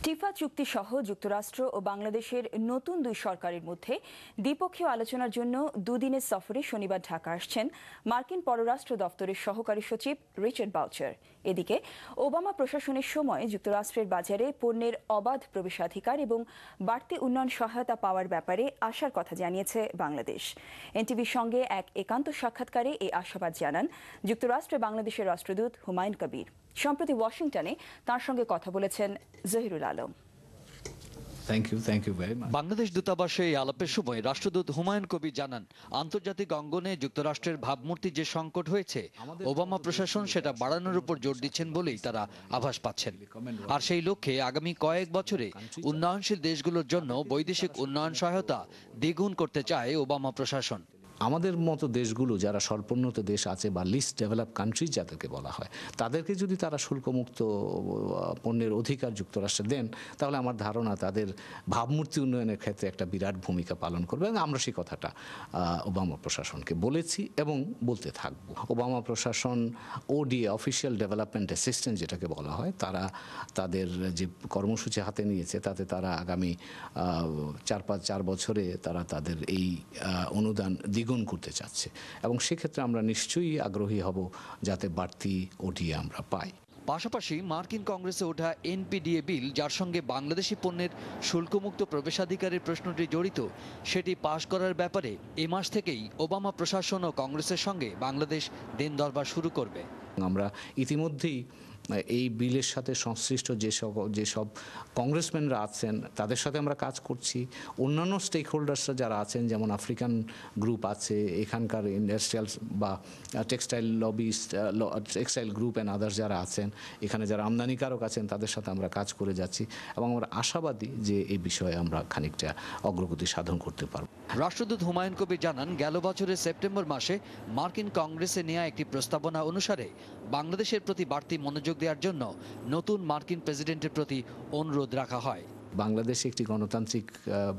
Tifa চুক্তি সহ যুক্তরাষ্ট্র ও বাংলাদেশের নতুন দুই সরকারের মধ্যে দ্বিপক্ষীয় আলোচনার জন্য দুদিনের সফরে শনিবার ঢাকা আসছেন মার্কিন পররাষ্ট্র দপ্তরের সহকারী সচিব রিচার্ড বাউচার। এদিকে ওবামা প্রশাসনের সময় যুক্তরাষ্ট্রের বাজারে পণ্যের অবাধ প্রবেশাধিকার এবং বাড়তি উন্নয়ন সহায়তা পাওয়ার ব্যাপারে আশার কথা জানিয়েছে বাংলাদেশ। এনটিভির সঙ্গে এক একান্ত সাক্ষাৎকারে এই আশাবাদ জানান যুক্তরাষ্ট্রে বাংলাদেশের রাষ্ট্রদূত হুমায়ুন কবির। সম্প্রতি ওয়াশিংটনে তার সঙ্গে কথা বলেছেন জহিরুল আলম। বাংলাদেশ দূতাবাসে এই আলাপের সময় রাষ্ট্রদূত হুমায়ুন কবির জানান, আন্তর্জাতিক অঙ্গনে যুক্তরাষ্ট্রের ভাবমূর্তির যে সংকট হয়েছে, ওবামা প্রশাসন সেটা বাড়ানোর উপর জোর দিচ্ছেন বলেই তারা আভাস পাচ্ছেন। আর সেই লক্ষ্যে আগামী কয়েক বছরে উন্নয়নশীল দেশগুলোর জন্য বৈদেশিক উন্নয়ন সহায়তা দ্বিগুণ করতে চায় ওবামা প্রশাসন। আমাদের মতো দেশগুলো যারা স্বল্পোন্নত দেশ আছে বা লিস্ট ডেভেলপ কান্ট্রিজ যাদেরকে বলা হয়, তাদেরকে যদি তারা শুল্কমুক্ত পণ্যের অধিকার যুক্তরাষ্ট্রে দেন, তাহলে আমার ধারণা তাদের ভাবমূর্তি উন্নয়নের ক্ষেত্রে একটা বিরাট ভূমিকা পালন করবে। এবং আমরা সেই কথাটা ওবামা প্রশাসনকে বলেছি এবং বলতে থাকব। ওবামা প্রশাসন ওডিএ, অফিসিয়াল ডেভেলপমেন্ট অ্যাসিস্ট্যান্ট যেটাকে বলা হয়, তারা তাদের যে কর্মসূচি হাতে নিয়েছে তাতে তারা আগামী 4 বছরে তারা তাদের এই অনুদান দ্বিগুণ করতে চাচ্ছে এবং সেক্ষেত্রে আমরা নিশ্চয়ই আগ্রহী হব যাতে বাড়তি ওডিএ আমরা পাই। পাশাপাশি মার্কিন কংগ্রেসে ওঠা এনপিডিএ বিল, যার সঙ্গে বাংলাদেশি পণ্যের শুল্কমুক্ত প্রবেশাধিকারের প্রশ্নটি জড়িত, সেটি পাশ করার ব্যাপারে এ মাস থেকেই ওবামা প্রশাসন ও কংগ্রেসের সঙ্গে বাংলাদেশ দিন দরবার শুরু করবে। আমরা ইতিমধ্যেই এই বিলের সাথে সংশ্লিষ্ট যেসব কংগ্রেসম্যানরা আছেন তাদের সাথে আমরা কাজ করছি। অন্যান্য স্টেক হোল্ডার্সরা যারা আছেন, যেমন আফ্রিকান গ্রুপ আছে, এখানকার ইন্ডাস্ট্রিয়াল বা textile lobbyist, textile group and others যারা আছেন, এখানে যারা আমদানিকারক আছেন, তাদের সাথে আমরা কাজ করে যাচ্ছি এবং আমরা আশাবাদী যে এই বিষয়ে আমরা খানিকটা অগ্রগতি সাধন করতে পারব। রাষ্ট্রদূত হুমায়ুন কবির জানান, গেল বছরের সেপ্টেম্বর মাসে মার্কিন কংগ্রেসে নেওয়া একটি প্রস্তাবনা অনুসারে বাংলাদেশের প্রতি বাড়তি মনোযোগ দেওয়ার জন্য নতুন মার্কিন প্রেসিডেন্টের প্রতি অনুরোধ রাখা হয়। বাংলাদেশে একটি গণতান্ত্রিক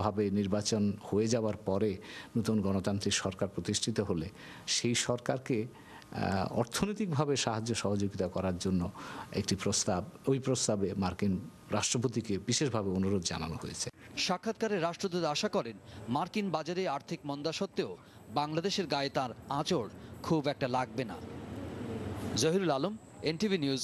ভাবে নির্বাচন হয়ে যাওয়ার পরে নতুন গণতান্ত্রিক সরকার প্রতিষ্ঠিত হলে সেই সরকারকে অর্থনৈতিকভাবে সাহায্য সহযোগিতা করার জন্য একটি প্রস্তাব, ওই প্রস্তাবে মার্কিন রাষ্ট্রপতিকে বিশেষভাবে অনুরোধ জানানো হয়েছে। সাক্ষাৎকারে রাষ্ট্রদূত আশা করেন, মার্কিন বাজারে আর্থিক মন্দা সত্ত্বেও বাংলাদেশের গায়ে তার আঁচড় খুব একটা লাগবে না। Zahirul Alam, NTV news,